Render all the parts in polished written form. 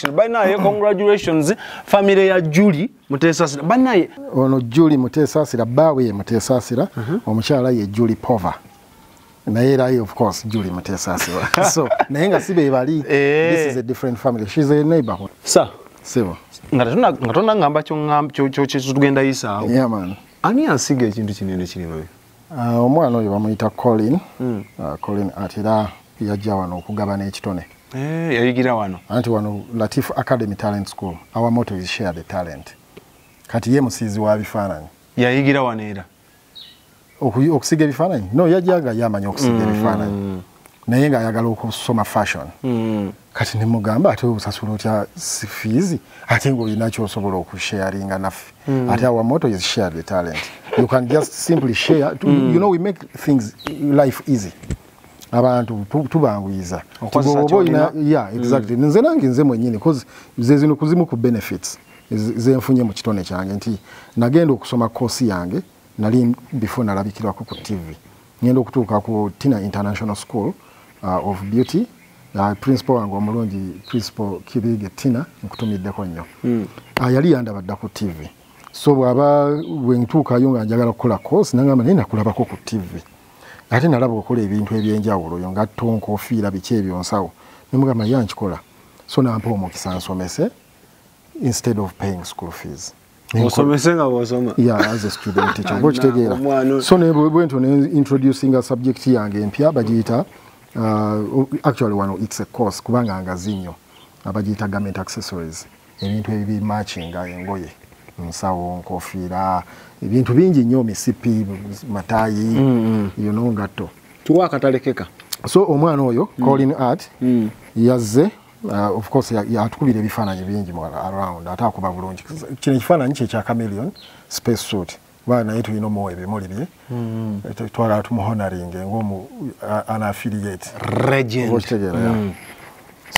Banaye, congratulations family ya Julie Mutesasira. Banaye ono Julie Mutesasira bawe Mutesasira omukyala ye Julie Pova. Naye era of course Julie Mutesasira. So nayenga sibe bali this is a different family. She's a neighborhood. Sir. Sebo. Ngatonda ngamba kyo tugenda yisa. Yeah man. Ani asiga ekintu kinene kiri bawe. Omwana oyo bamuyita Colin. Colin atira yajja wano okugabana ekitone. Yayigira wano. Anti wano Latif Academy Talent School. Our motto is share the talent. Kati ye musizi wa bifaananyi. Yayigira wano era. Okusiga bifaananyi? No, yajjaga yamanya okusiga bifaananyi. Naye nga ayagala okusoma fashion. Kati ne mugamba ate obusasula otya fees ate ng'olina ky'osobola okusharinga naffe. Ate our motto is share the talent. You can just simply share. You know, we make things life easy. Abantu tubanguyiza. Yeah, exactly. Nze nange nze mwennyini cause ze zino kuzimu ku benefits ze nfunye mu kitone kyange nti nagenda okusoma course yange nali before nalabikirwako ku TV. Ngenda okutuuka ku Tina International School of Beauty. Principal wange omulungi Principal Kibige Tina nkutumiddeko nnyo. Yali yandabadda ku TV. So bwe ntuukayo nga njagala kukola course nangamba naye nakulabako ku TV. Ate nalaba okola ebintu ebyenjawulo yo ngatto nkofiira biki ebyo nsawo. Nemugamba yankikola. So nampa omukisa nsomese instead of paying school fees. Osomese nga bw'osoma? Yeah, as a student teacher. Okitegeera. So ne bwe nto introducing a subject yange empya bagiyita actually one it's a course kubanga ngazi nnyo abagiyita garment accessories. Ebintu ebi matchinga engoye. Nsawo nkofiira ebintu bingi nnyo misipi matayi you know ngatto tuwa katalekeka. So omwana oyo Colin Art yazze of course yatukubira ebifaananyi bingi around atakuba bulungi kino ekifaananyi kye kya chameleon space suit bana yetu ino mo ebimuli bye twala tumuhonoring ng'omu an affiliate legend.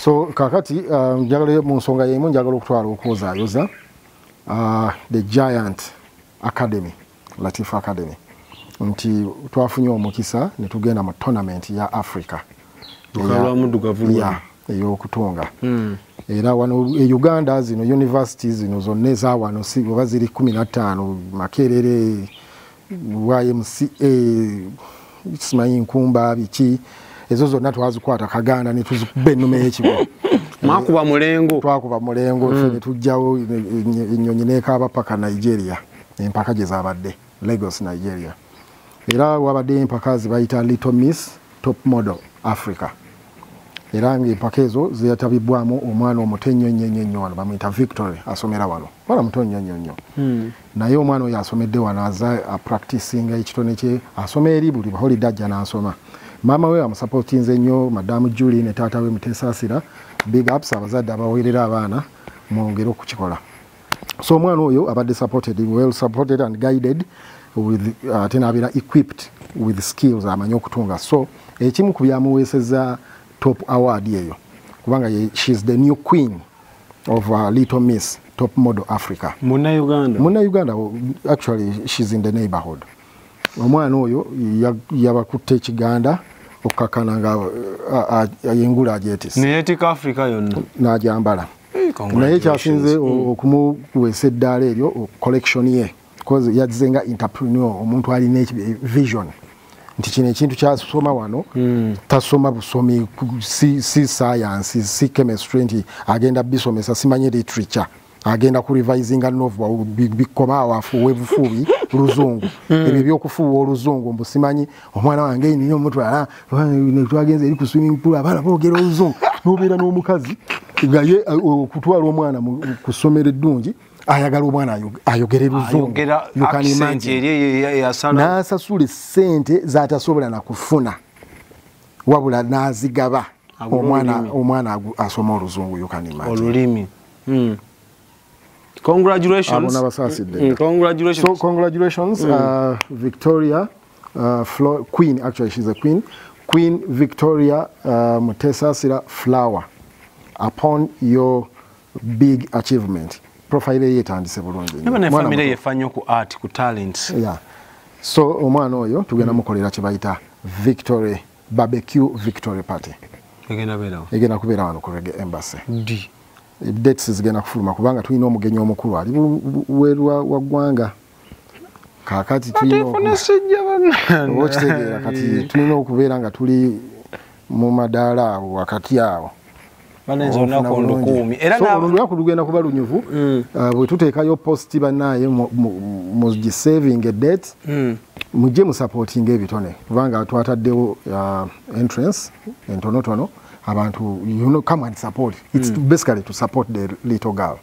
So kakati njagala mu nsonga yemu njagala okutwala okuzaayoza the Giant Academy, Latif Academy. Nti twafunye omukisa ne tugenda mu tournament ya Africa. Eyokutunga. Era wano Uganda zino universities zino zonna za wano si baziri 15 Makerere YMCA Ismail Nkumba biki ezo zonna twazikwata Kaganda ne tuzikube ennume y'ekigo. Mwakuba mulengo. Twakuba mulengo fene tujjawo ennyonyi n'ekaaba paka Nigeria. Empaka gye zaabadde Lagos Nigeria. Era wabadde empaka zibayita Little Miss Top Model Africa. Era ng'empaka ezo zeyatabibwamu omwana omuto ennyo wano bamuyita Victory asomera wano. Mwana muto nnyo. Naye omwana oyo asomedde wano aza practicinga ekitone kye asoma eri buli holiday ajja n'asoma. Mama we amusapotinze nnyo Madamu Julie ne taata we Mutesasira. Big ups abazadde abaweerera abaana mwongere okukikola. So omwana oyo abadde well supported and guided with tenabira equipped with skills amanyi okutunga. So ekimu ku byamuweeseza top award eyo kubanga she's the new queen of Little Miss Top Model Africa. Muna Uganda actually she's in the neighborhood. Omwana oyo yabakutte ekiganda okakana nga ayengula ajetis. Neyetika Africa yonna. Najambala. Naye kyasinze okumuweesa eddaala eryo collection ye. Because yazenga entrepreneur omuntu alina vision. Nti kino ekintu kyasoma wano tasoma busomi si science si chemistry nti agenda bisomesa simanye literature. Agenda ku revisinga novel bikoma awafuwe bufubi luzungu ebyo byokufuwa oluzungu mbusimanyi omwana wange niyo mutwala twagenze eri ku swimming pool abana boogera oluzungu nobeera n'omukazi gaye okutwala omwana ku ssomero eddungi ayagala omwana ayogere luzungu n'asasula ssente z'atasobola na kufuna wabula n'azigaba omwana asoma oluzungu you can imagine olulimi. Congratulations. Congratulations. So congratulations, Victoria, Queen. Actually, she's a queen. Queen Victoria Mutesasira Flower. Upon your big achievement, profile yet and several. Never family yefanyo ku art ku talent. Yeah. So omwana oyo tugenda mukolera kibayita Victory Barbecue Victory Party. Egenda kubeera wano ku Reggae Embassy. dates zigenda kufuluma kubanga tulina omugenyi omukulu ali werwa waggwanga kakati tulina kati tulina okubeera nga tuli mu madaala awo wakati awo olunaku lugenda kuba lunyuvu bwe tuteekayo posti bannaaye mu saving a date mujje mu supporting ebitone kubanga twataddewo entrance entonotono abantu come and support it's basically to support the little girl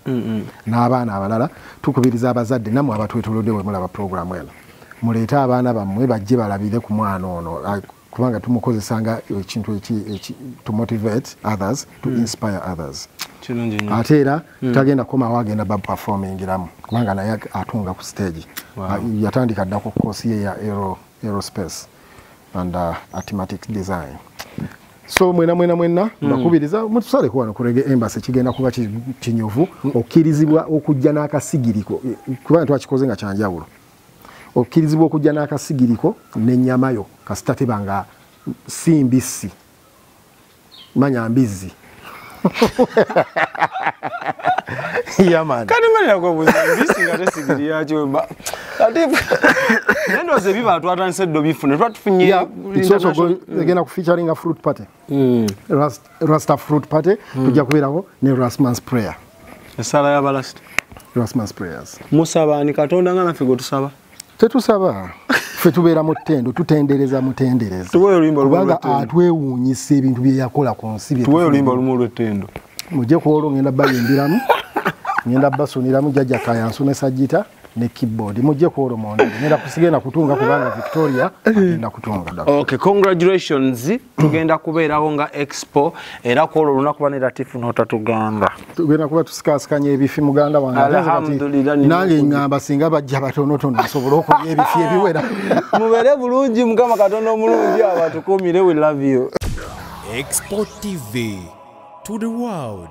n'abaana abalala tukubiriza abazadde namwe abatwetolodde we mulaba program eno muleete abaana bammwe bajje balabire ku mwana ono kubanga tumukozesanga ekintu to motivate others to inspire others ate era tagenda komawo agenda ba performingiramu kubanga naye atunga ku stage yatandika dda ku course ye ya aerospace and arithmetic design. So mwena bakubiriza mutusale ku wano ku Reggae Embassy kigenda kuba kinyuvu okkirizibwa okujja n'akasigiriko kubanga twakikoze nga kyanjawulo okkirizibwa okujja n'akasigiriko n'ennyama yo kasita tebanga si mbisi manya mbizi yaman kani manya kwa mbisi ngate sigiri yacho ba ate nendo ze biba twatandise do bifune twatufunye egena ku featuring a fruit party Rasta fruit party tujja kubirako ne Rasman's prayer esala ya balast Rasman's prayers musaba ni katonda ngana figo tusaba tetusaba fe tubeera mu ttendo tutendereza mutendereza tuwe olimba kubanga atwewuunyisa ebintu bye yakola ku nsi bye tuwe olimba lumu lw'ettendo mujje kuolo ngenda bayimbiramu ngenda basuniramu jjajja kayansomesa gita ne keyboard mujje kuolo monde ngenda kusigenda kutunga kubanga Victoria ngenda kutunga. Okay, congratulations tugenda kubeerawo nga expo era kuolo lunaku banera tifu notatugamba tugenda kuba tusikaasikanya ebifi muganda wange alhamdulillah nange ngamba singa bajja batonotono nsobola okulya ebifi ebiwera mubeere bulungi mukama katonda omulungi abatukuumire we love you. Expo TV to the world.